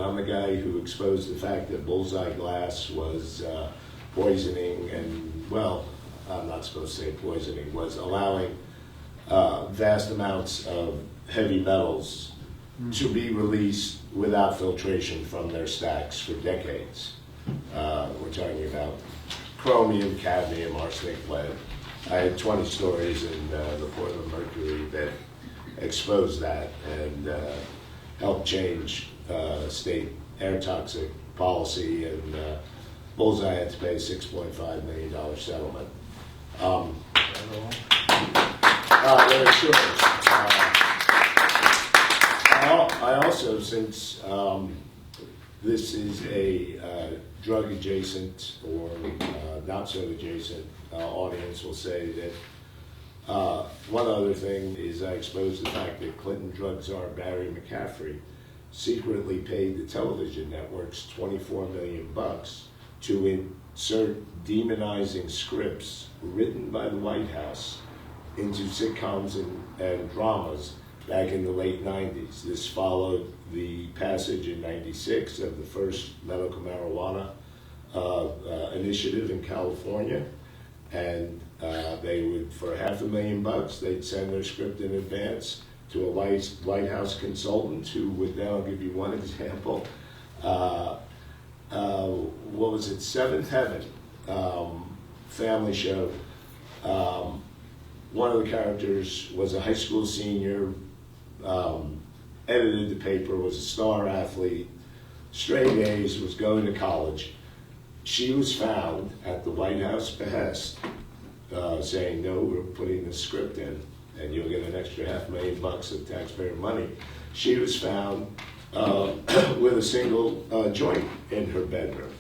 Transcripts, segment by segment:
I'm the guy who exposed the fact that bullseye glass was poisoning, and, well, I'm not supposed to say poisoning, was allowing vast amounts of heavy metals to be released without filtration from their stacks for decades. We're talking about chromium, cadmium, arsenic, lead. I had 20 stories in the Portland Mercury that exposed that and helped change state air toxic policy, and Bullseye had to pay a $6.5 million settlement. Very short. I also, since this is a drug adjacent or not so adjacent audience, will say that one other thing is I exposed the fact that Clinton drug czar Barry McCaffrey secretly paid the television networks $24 million to insert demonizing scripts written by the White House into sitcoms and dramas back in the late 90s. This followed the passage in 96 of the first medical marijuana initiative in California, and they would, for $500,000, they'd send their script in advance to a White House consultant who would, now I'll give you one example. What was it, Seventh Heaven, family show. One of the characters was a high school senior, edited the paper, was a star athlete, straight A's, was going to college. She was found at the White House behest saying, no, we're putting this script in and you'll get an extra $500,000 of taxpayer money. She was found with a single joint in her bedroom.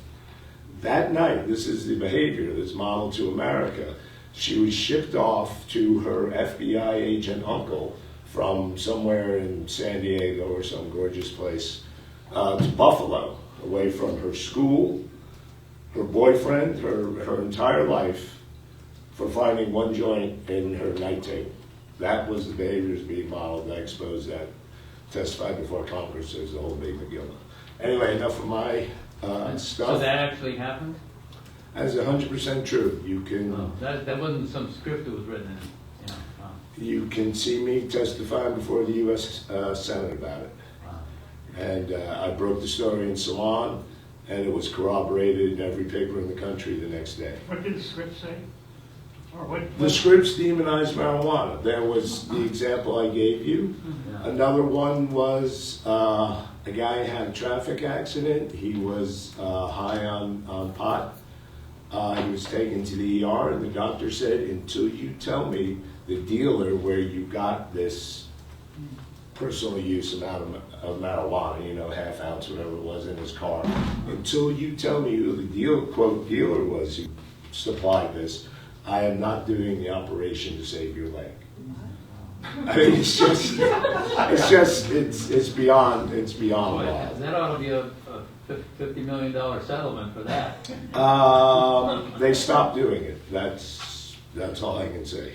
That night, this is the behavior that's modeled to America, she was shipped off to her FBI agent uncle from somewhere in San Diego or some gorgeous place to Buffalo, away from her school, her boyfriend, her entire life, for finding one joint in her night table. That was the behaviors being modeled. I exposed that, testified before Congress. There's the whole big McGill. Anyway, enough of my stuff. So that actually happened? That's 100% true. You can. Oh, that wasn't some script that was written in. Yeah. Wow. You can see me testifying before the U.S. Senate about it. Wow. And I broke the story in Salon, and it was corroborated in every paper in the country the next day. What did the script say? Or what? The scripts demonized marijuana. There was the example I gave you. Yeah. Another one was a guy had a traffic accident. He was high on pot. He was taken to the ER, and the doctor said, until you tell me the dealer where you got this personal use amount of marijuana, you know, half ounce, whatever it was in his car, until you tell me who the quote dealer was who supplied this, I am not doing the operation to save your leg. I mean, it's beyond Boy, wild. that ought to be a $50 million settlement for that. They stopped doing it. That's all I can say.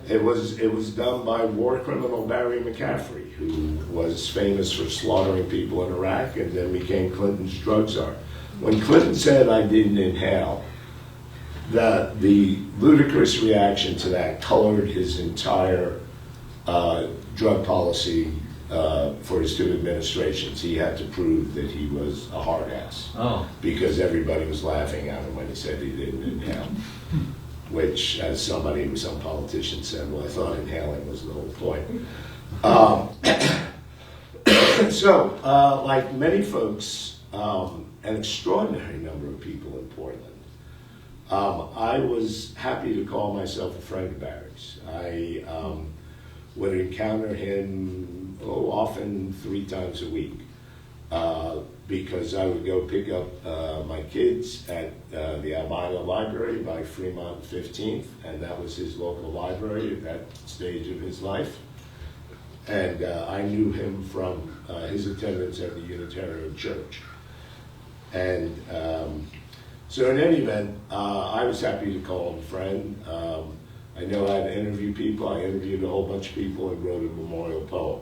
It was done by war criminal Barry McCaffrey, who was famous for slaughtering people in Iraq and then became Clinton's drug czar. When Clinton said I didn't inhale, the ludicrous reaction to that colored his entire drug policy for his two administrations. He had to prove that he was a hard ass. Oh. Because everybody was laughing at him when he said he didn't inhale. Which, as some politician said, well, I thought inhaling was the whole point. So, like many folks, an extraordinary number of people in Portland, I was happy to call myself a friend of Barry's. I would encounter him often 3 times a week because I would go pick up my kids at the Albino Library by Fremont 15th, and that was his local library at that stage of his life. And I knew him from his attendance at the Unitarian Church. And so in any event, I was happy to call him a friend. I know how to interview people. I interviewed a whole bunch of people and wrote a memorial poem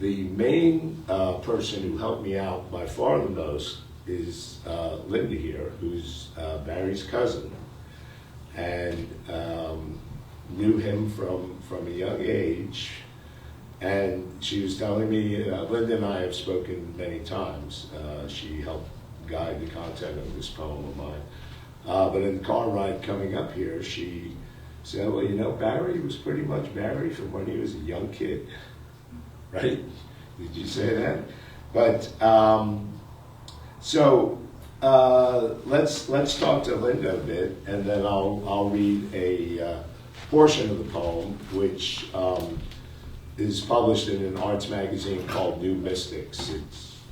the main person who helped me out by far the most is Linda here, who's Barry's cousin, and knew him from a young age. And she was telling me, Linda and I have spoken many times. She helped guide the content of this poem of mine. But in the car ride coming up here, she said, well, you know, Barry was pretty much Barry from when he was a young kid, right? Did you say that? But, let's talk to Linda a bit, and then I'll read a portion of the poem, which is published in an arts magazine called New Mystics.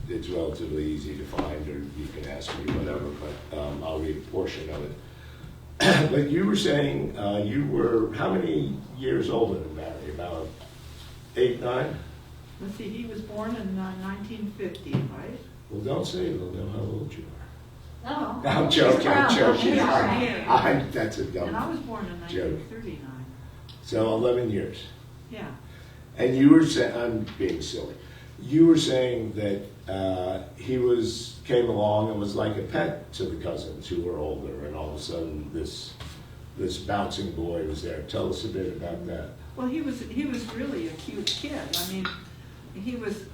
It's relatively easy to find, or you can ask me whatever, but I'll read a portion of it. But you were saying you were how many years older than Barry? About 8, 9? Let's see, he was born in 1950, right? Well, don't say it, they'll know how old you are. No. I'm joking, I'm joking. Yeah. That's a And I dumb was born in joke. 1939. So 11 years. Yeah. And you were saying, I'm being silly, you were saying that he came along and was like a pet to the cousins who were older, and all of a sudden this bouncing boy was there. Tell us a bit about that. Well, he was really a cute kid. I mean, he was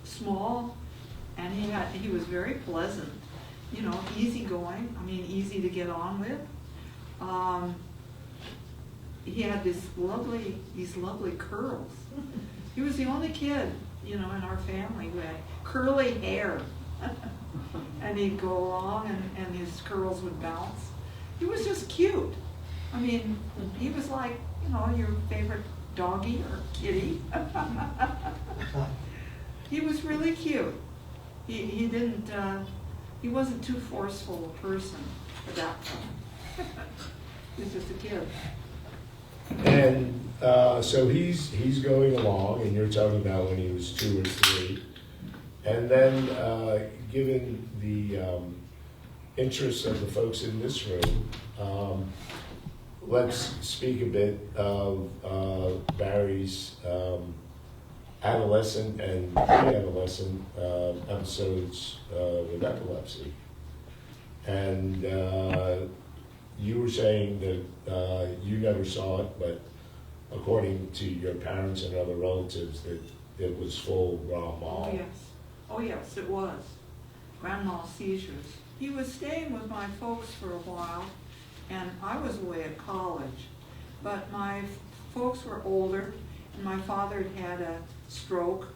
small, and he was very pleasant. You know, easygoing. I mean, easy to get on with. He had these lovely curls. He was the only kid, you know, in our family who had curly hair. And he'd go along and his curls would bounce. He was just cute. I mean, he was like, you know, your favorite doggy or kitty. He was really cute. He didn't, he wasn't too forceful a person at that time. He was just a kid. And so he's going along, and you're talking about when he was 2 or 3. And then, given the interest of the folks in this room, let's speak a bit of Barry's adolescent and pre-adolescent episodes with epilepsy. And you were saying that you never saw it, but according to your parents and other relatives, that it was full grand mal. Oh yes, it was. Grand mal seizures. He was staying with my folks for a while, and I was away at college. But my folks were older, and my father had a stroke,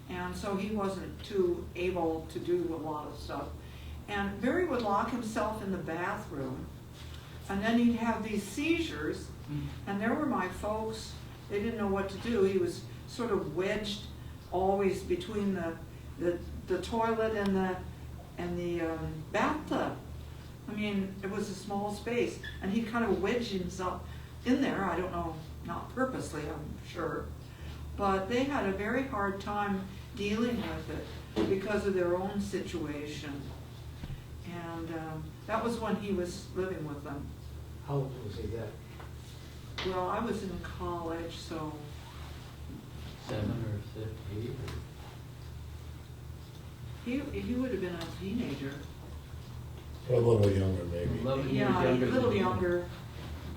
and so he wasn't too able to do a lot of stuff. And Barry would lock himself in the bathroom, and then he'd have these seizures, and there were my folks. They didn't know what to do. He was sort of wedged always between the toilet and the bathtub. I mean, it was a small space, and he kind of wedged himself in there. I don't know, not purposely, I'm sure, but they had a very hard time dealing with it because of their own situation. And that was when he was living with them. How old was he then? Well, I was in college, so 7 or 6, 8. he would have been a teenager. Or a little younger, maybe. 11 years Yeah, a younger than little you. younger,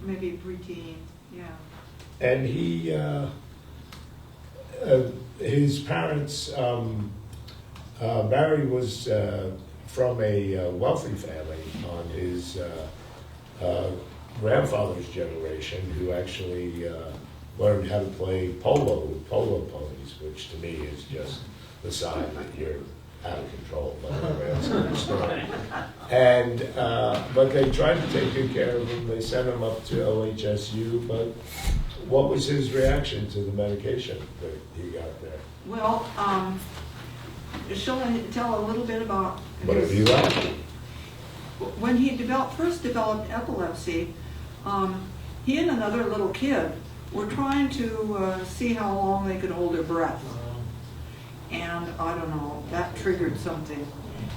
maybe preteen. Yeah. And he, his parents, Barry was from a wealthy family on his grandfather's generation, who actually learned how to play polo with polo ponies, which to me is just the sign that you're out of control. But anyway, that's another story. And but they tried to take good care of him. They sent him up to OHSU. But what was his reaction to the medication that he got there? Well, shall I tell a little bit about Whatever you like. when he first developed epilepsy? He and another little kid were trying to see how long they could hold their breath. And I don't know, that triggered something.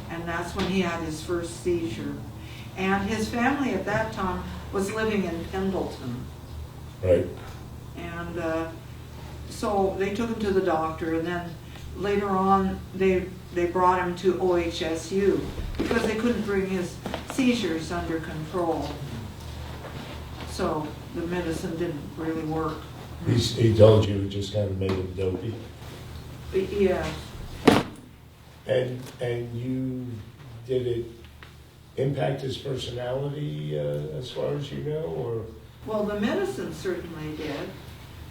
And that's when he had his first seizure. And his family at that time was living in Pendleton. Right. And So they took him to the doctor, and then later on they brought him to OHSU because they couldn't bring his seizures under control. So the medicine didn't really work. He told you it just kind of made him dopey? Yeah. And you, did it impact his personality as far as you know, or? Well, the medicine certainly did.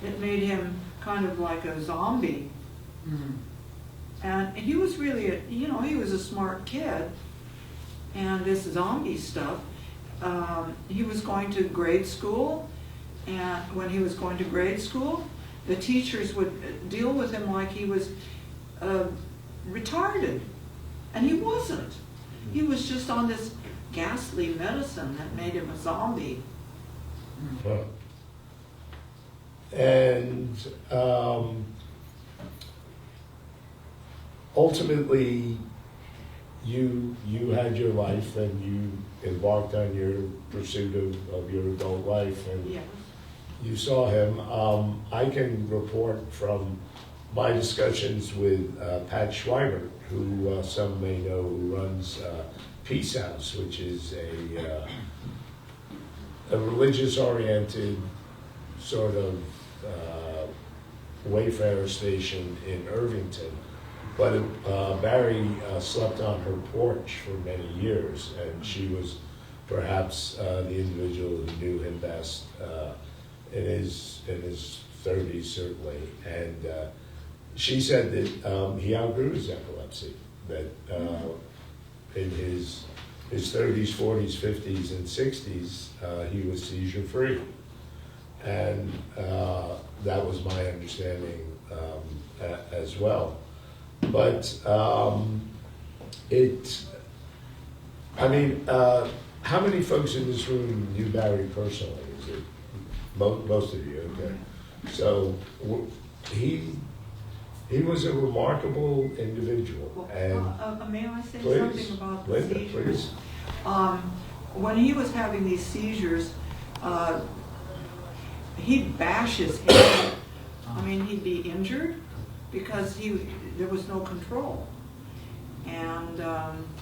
It made him kind of like a zombie. And he was really, he was a smart kid. And this zombie stuff, he was going to grade school, and when he was going to grade school, the teachers would deal with him like he was retarded. And he wasn't. He was just on this ghastly medicine that made him a zombie. Huh. And ultimately, you had your life and you embarked on your pursuit of your adult life, and Yes. you saw him. I can report from my discussions with Pat Schreiber, who some may know, who runs Peace House, which is a religious-oriented sort of wayfarer station in Irvington. But Barry slept on her porch for many years, and she was perhaps the individual who knew him best in his 30s, certainly. And she said that he outgrew his epilepsy, that in his 30s, 40s, 50s, and 60s, he was seizure-free. And that was my understanding as well. But how many folks in this room knew Barry personally? Is it most of you? Okay. So he was a remarkable individual. Well, may I say please, something about the Linda, seizures? please. When he was having these seizures, he'd bash his head. He'd be injured because there was no control. And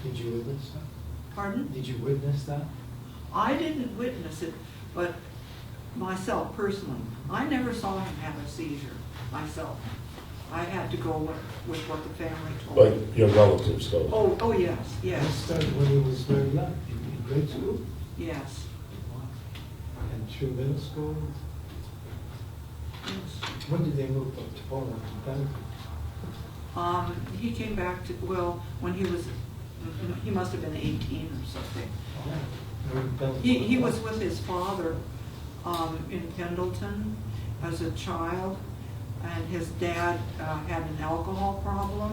Did you witness that? pardon? Did you witness that? I didn't witness it, but myself personally, I never saw him have a seizure myself. I had to go with what the family told But me. your relatives told you. Oh yes, That yes, started when he was very young, in grade school. yes. And through middle school. yes. When did they move up to Poland? He came back to, when he must have been 18 or something. He was with his father in Pendleton as a child, and his dad had an alcohol problem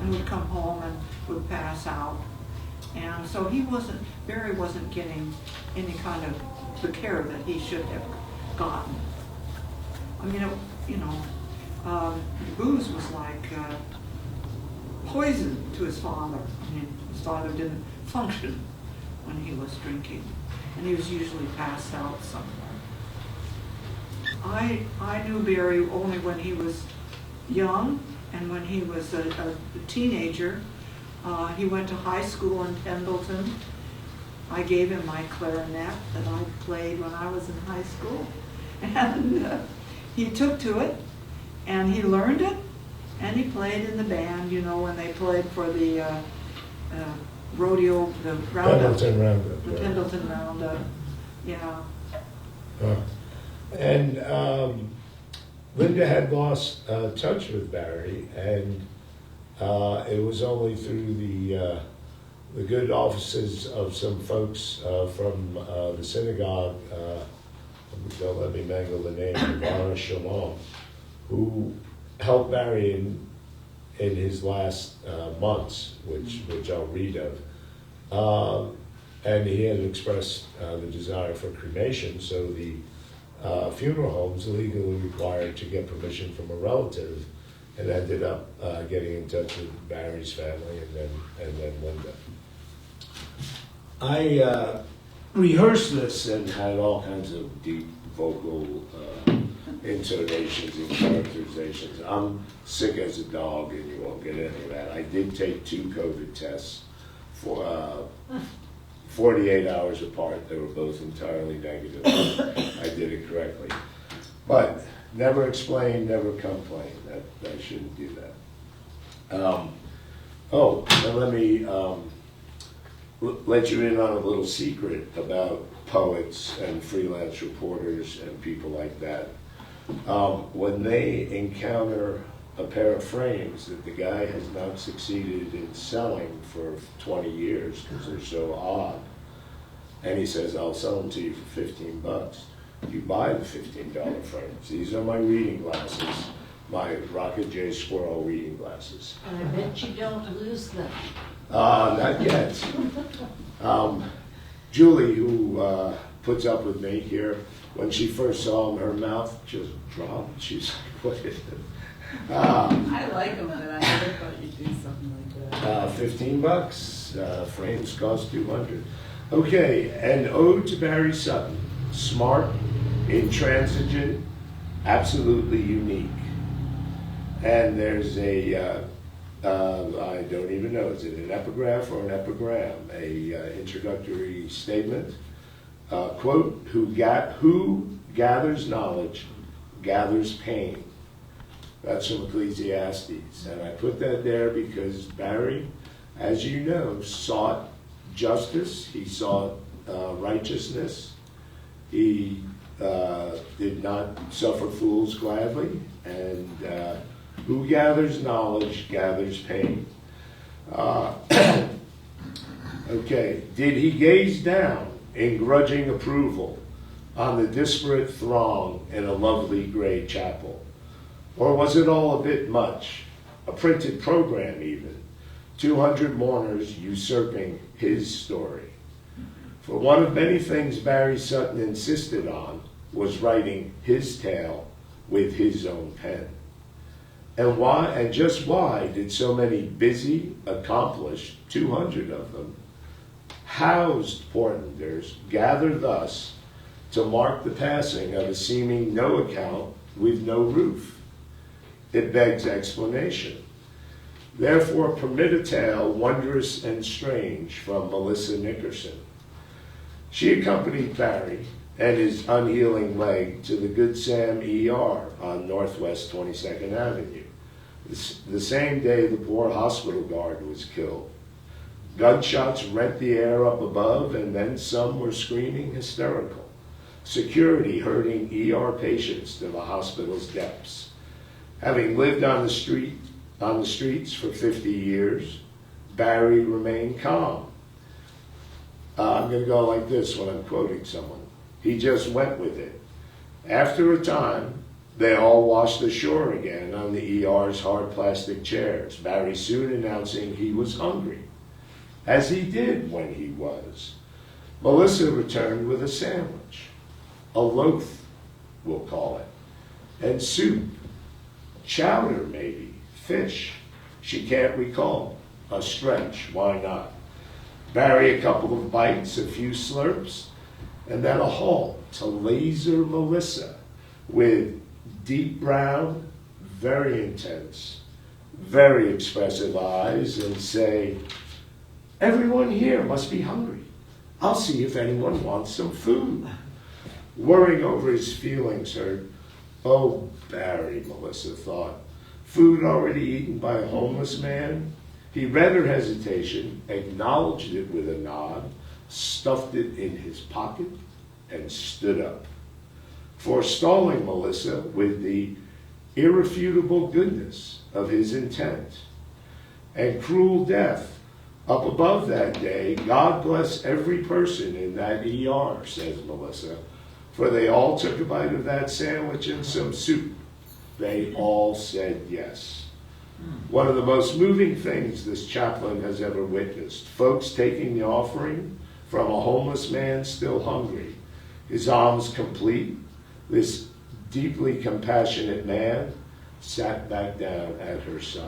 and would come home and would pass out. And so Barry wasn't getting any kind of the care that he should have gotten. Booze was like poison to his father. His father didn't function when he was drinking, and he was usually passed out somewhere. I knew Barry only when he was young, and when he was a teenager. He went to high school in Pendleton. I gave him my clarinet that I played when I was in high school, and he took to it, and he learned it, and he played in the band, when they played for the rodeo, the roundup. Pendleton Roundup. The right. Pendleton Roundup, yeah. And Linda had lost touch with Barry, and it was only through the good offices of some folks from the synagogue, don't let me mangle the name, Bar Shalom, who helped Barry in his last months, which I'll read of. And he had expressed the desire for cremation, so the funeral homes legally required to get permission from a relative, and ended up getting in touch with Barry's family and then Linda. I rehearsed this and had all kinds of deep vocal intonations and characterizations. I'm sick as a dog, and you won't get any of that. I did take 2 COVID tests for 48 hours apart. They were both entirely negative. I did it correctly. But never explain, never complain. I shouldn't do that. Now let me let you in on a little secret about poets and freelance reporters and people like that. When they encounter a pair of frames that the guy has not succeeded in selling for 20 years because they're so odd, and he says, I'll sell them to you for 15 bucks. You buy the $15 frames. These are my reading glasses, my Rocket J Squirrel reading glasses. And I bet you don't lose them. Not yet. Julie, who puts up with me here, when she first saw them, her mouth just dropped. She's like, what is it? I like them, but I never thought you'd do something like that. 15 bucks. Frames cost 200. Okay, an ode to Barry Sutton. Smart, intransigent, absolutely unique. And there's a, I don't even know, is it an epigraph or an epigram? A introductory statement. Quote, who gathers knowledge gathers pain. That's from Ecclesiastes. And I put that there because Barry, as you know, sought justice. He sought righteousness. He did not suffer fools gladly. And who gathers knowledge gathers pain. Okay, did he gaze down in grudging approval on the disparate throng in a lovely gray chapel? Or was it all a bit much? A printed program even, 200 mourners usurping his story. For one of many things Barry Sutton insisted on was writing his tale with his own pen. And just why did so many busy, accomplished, 200 of them, housed portenters gather thus to mark the passing of a seeming no account with no roof? It begs explanation. Therefore, permit a tale wondrous and strange from Melissa Nickerson. She accompanied Barry and his unhealing leg to the Good Sam ER on Northwest 22nd Avenue. The same day the poor hospital guard was killed. Gunshots rent the air up above, and then some were screaming hysterical. Security herding ER patients to the hospital's depths. Having lived on the streets for 50 years, Barry remained calm. I'm going to go like this when I'm quoting someone. He just went with it. After a time, they all washed ashore again on the ER's hard plastic chairs, Barry soon announcing he was hungry, as he did when he was. Melissa returned with a sandwich, a loaf, we'll call it, and soup, chowder maybe, fish. She can't recall. A stretch, why not? Barry a couple of bites, a few slurps, and then a halt to laser Melissa with deep brown, very intense, very expressive eyes and say, everyone here must be hungry. I'll see if anyone wants some food. Worrying over his feelings hurt. Oh, Barry, Melissa thought. Food already eaten by a homeless man? He read her hesitation, acknowledged it with a nod, stuffed it in his pocket, and stood up, forestalling Melissa with the irrefutable goodness of his intent. And cruel death, up above that day, God bless every person in that ER, says Melissa, for they all took a bite of that sandwich and some soup. They all said yes. One of the most moving things this chaplain has ever witnessed, folks taking the offering from a homeless man still hungry, his arms complete. This deeply compassionate man sat back down at her side.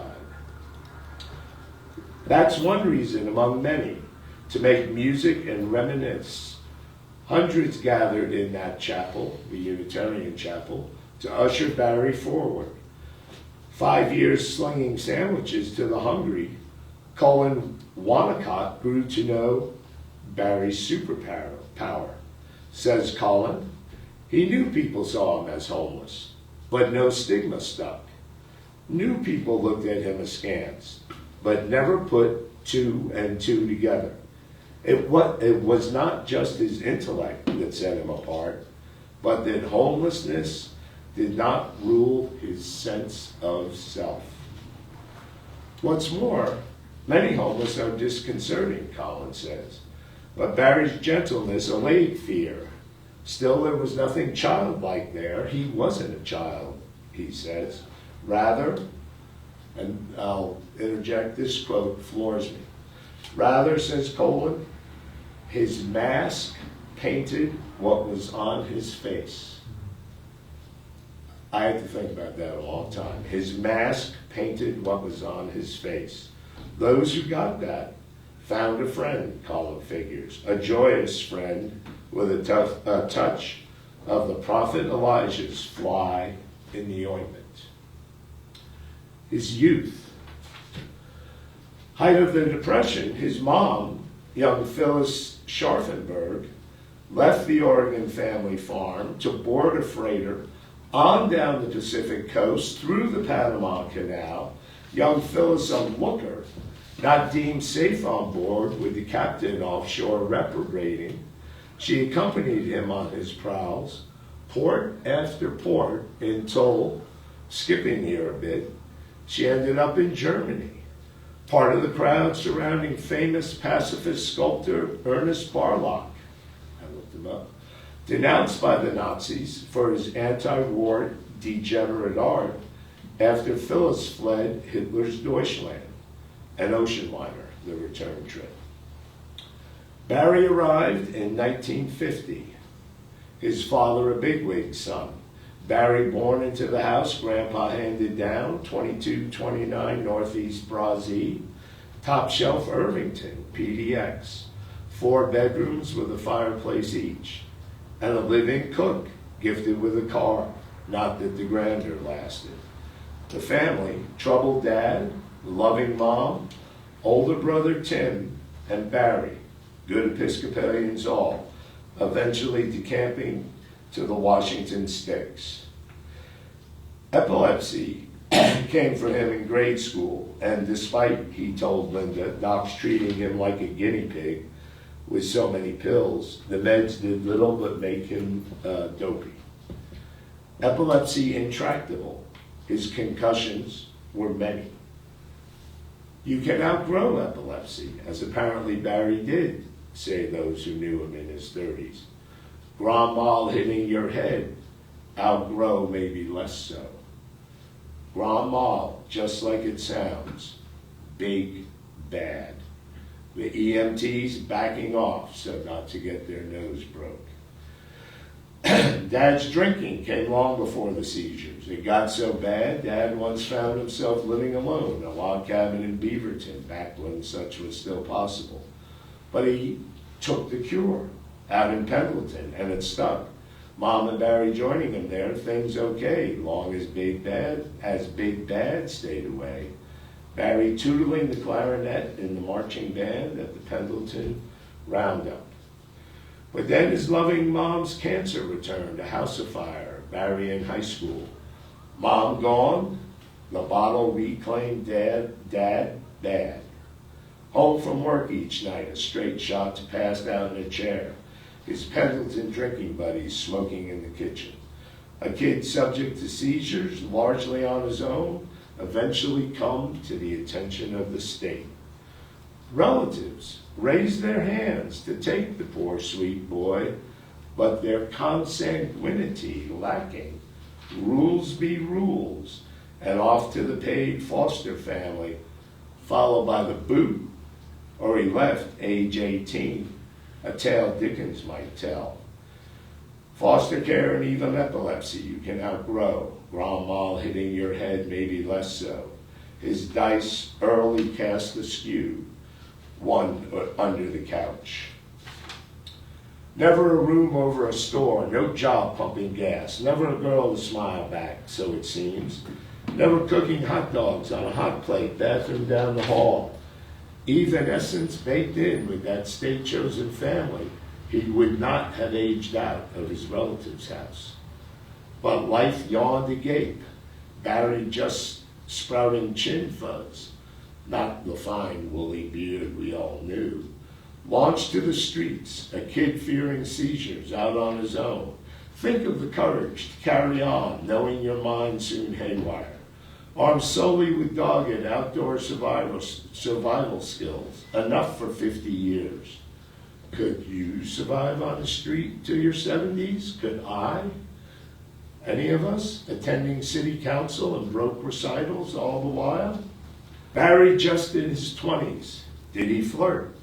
That's one reason among many to make music and reminisce. Hundreds gathered in that chapel, the Unitarian chapel, to usher Barry forward. 5 years slinging sandwiches to the hungry, Colin Wanacott grew to know Barry's superpower. Says Colin, he knew people saw him as homeless, but no stigma stuck. Knew people looked at him askance, but never put two and two together. It was not just his intellect that set him apart, but that homelessness did not rule his sense of self. What's more, many homeless are disconcerting, Colin says, but Barry's gentleness allayed fear. Still, there was nothing childlike there. He wasn't a child, he says. Rather, and I'll interject, this quote floors me. Rather, says Colin, his mask painted what was on his face. I had to think about that a long time. His mask painted what was on his face. Those who got that found a friend, Colin figures, a joyous friend with a touch of the prophet Elijah's fly in the ointment. His youth. Height of the Depression, his mom, young Phyllis Scharfenberg, left the Oregon family farm to board a freighter on down the Pacific coast through the Panama Canal. Young Phyllis, a looker, not deemed safe on board with the captain offshore reprobating, she accompanied him on his prowls, port after port, until, skipping here a bit, she ended up in Germany, part of the crowd surrounding famous pacifist sculptor Ernest Barlach. I looked him up. Denounced by the Nazis for his anti-war degenerate art after Phyllis fled Hitler's Deutschland, an ocean liner, the return trip. Barry arrived in 1950. His father a bigwig son. Barry born into the house Grandpa handed down, 2229 Northeast Brazee, top shelf Irvington, PDX, 4 bedrooms with a fireplace each, and a live-in cook gifted with a car, not that the grandeur lasted. The family, troubled dad, loving mom, older brother Tim, and Barry, good Episcopalians all, eventually decamping to the Washington Sticks. Epilepsy came for him in grade school, and despite, he told Linda, docs treating him like a guinea pig with so many pills, the meds did little but make him dopey. Epilepsy intractable. His concussions were many. You can outgrow epilepsy, as apparently Barry did, say those who knew him in his 30s. Grand mal hitting your head, outgrow maybe less so. Grand mal, just like it sounds, big, bad. The EMTs backing off so not to get their nose broke. Dad's drinking came long before the seizures. It got so bad, Dad once found himself living alone in a log cabin in Beaverton, back when such was still possible. But he took the cure out in Pendleton, and it stuck. Mom and Barry joining him there, things okay, long as Big Bad stayed away. Barry tootling the clarinet in the marching band at the Pendleton Roundup. But then his loving mom's cancer returned, a house afire, Barry in high school. Mom gone, the bottle reclaimed Dad, bad. Home from work each night, a straight shot to pass out in a chair. His Pendleton drinking buddies smoking in the kitchen. A kid subject to seizures, largely on his own, eventually come to the attention of the state. Relatives raise their hands to take the poor sweet boy, but their consanguinity lacking. Rules be rules, and off to the paid foster family, followed by the boot, or he left age 18, a tale Dickens might tell. Foster care and even epilepsy you can outgrow. Grand mal hitting your head, maybe less so. His dice early cast askew, one under the couch. Never a room over a store, no job pumping gas, never a girl to smile back, so it seems. Never cooking hot dogs on a hot plate, bathroom down the hall. Evanescence baked in with that state-chosen family, he would not have aged out of his relative's house. But life yawned agape, Barry just sprouting chin fuzz, not the fine woolly beard we all knew. Launched to the streets, a kid fearing seizures out on his own. Think of the courage to carry on, knowing your mind soon haywire. Armed solely with dogged outdoor survival skills, enough for 50 years. Could you survive on the street till your 70s? Could I? Any of us attending city council and broke recitals all the while? Barry just in his 20s. Did he flirt?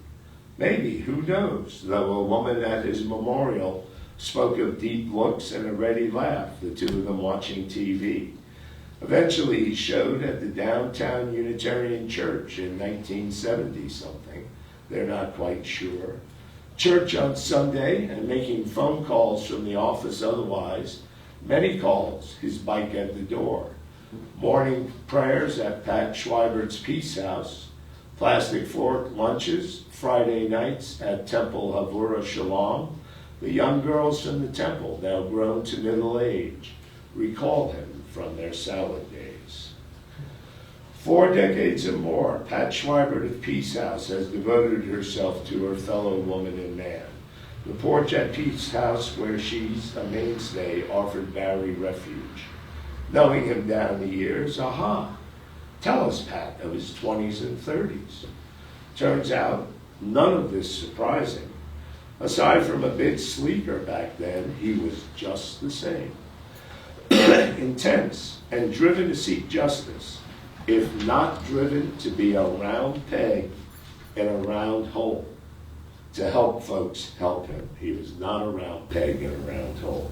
Maybe, who knows? Though a woman at his memorial spoke of deep looks and a ready laugh, the two of them watching TV. Eventually he showed at the downtown Unitarian church in 1970-something. They're not quite sure. Church on Sunday and making phone calls from the office otherwise. Many calls, his bike at the door. Morning prayers at Pat Schweibert's Peace House. Plastic fork lunches, Friday nights at Temple Havura Shalom. The young girls from the temple, now grown to middle age, recall him from their salad days. 4 decades or more, Pat Schweibert of Peace House has devoted herself to her fellow woman and man. The porch at Peace House, where she's a mainstay, offered Barry refuge. Knowing him down the years, aha, tell us, Pat, of his 20s and 30s. Turns out, none of this surprising. Aside from a bit sleeker back then, he was just the same. Intense and driven to seek justice, if not driven to be a round peg in a round hole. To help folks help him. He was not a round peg in a round hole.